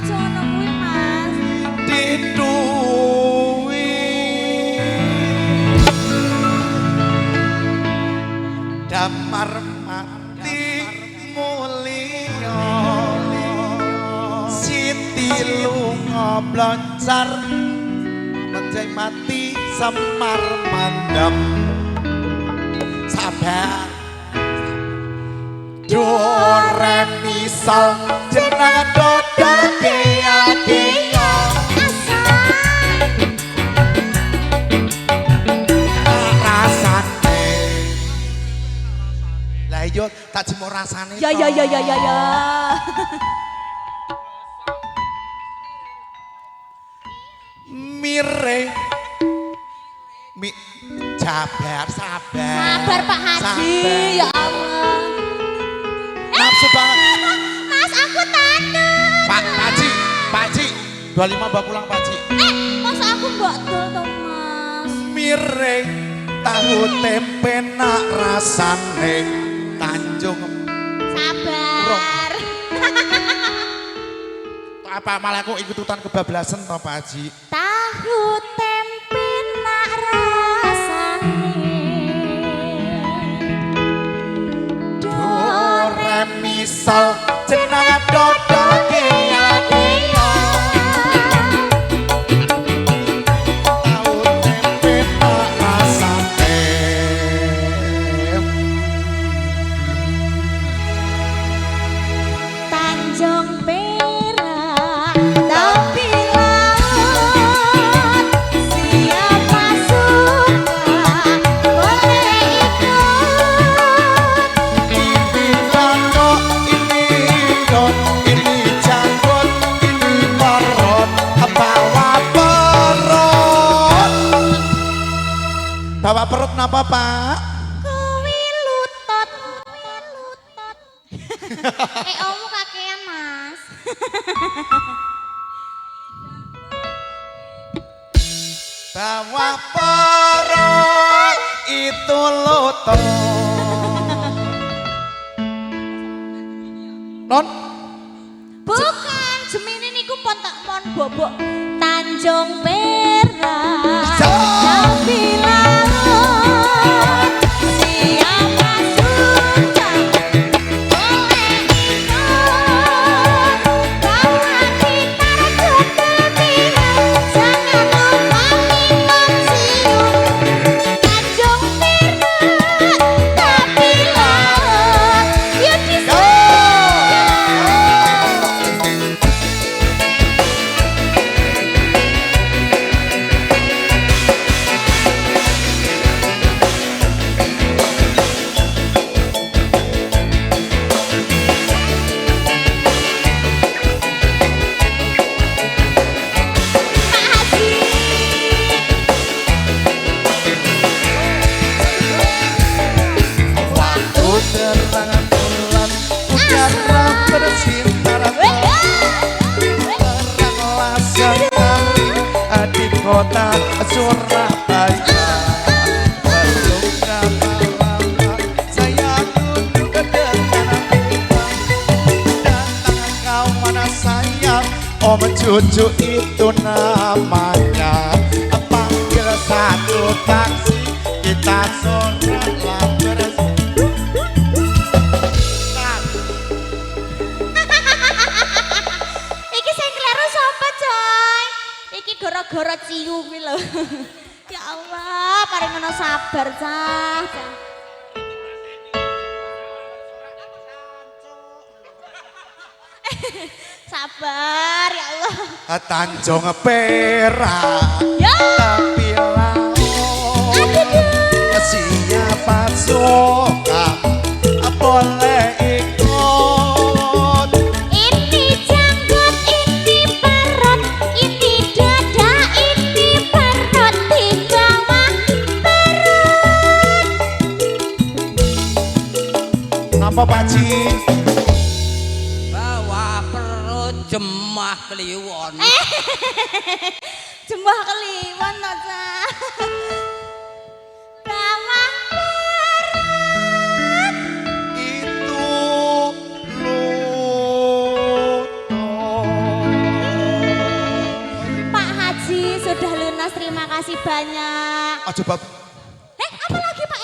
aja ngono kuwi, Mas. Diduwi damar mati mulia Siti lunga bloncar menjai mati semar mandam sabar do re mi sol jeneng dodo kaya kaya rasane lah iya tak jemur rasane ya. miring sabar Sabar Pak Haji, ya Allah. Nafsu banget. Mas, aku takut. Pak Haji, 25 mbak pulang Pak Haji. Masa aku mbak dol toh, Mas? Miring tahu tempe nak rasane Tanjung. Sabar. Apa malah aku ikutan kebablasan toh Pak Haji? Tahu tempe nak rasane Do re mi sol jeneng dodo kaya kaya tahu tempe nak rasane Tanjung Perak tapi laut siapa suka boleh ikut ini kandok ini janggut ini perut bawa perut napa Pak? kuwi lutut omu kakean Mas. Bawa perut itu lutut non Bukan, Gemini niku pon bobok Tanjung Perak. Tapi laut siapa suka boleh ikut. Bawa gitar ketepian, jangan lupa minum siung. Tanjung Perak, tapi laut yuk di terang bulan udara bersinar teranglah sekali di kota Surabaya belum lama saya duduk dengan datang kau mana sayang om cucu itu namanya panggil satu taksi kita soraklah bersih. Iki sing kleru sapa, coy? Iki gara-gara ciu kuwi lho. Ya Allah, paringono sabar, Cah. Sabar, ya Allah. Tanjung Perak Ya. tapi laut siapa suka boleh ikut Ini janggut, ini perut, ini dada, ini perut di bawah perut. apa Pak Ji? Bawa perut jemah kliwon. Jembah kliwon to, Cah. Bawah perut. Itu lutut kasih banyak. Aja bab Apa lagi Pak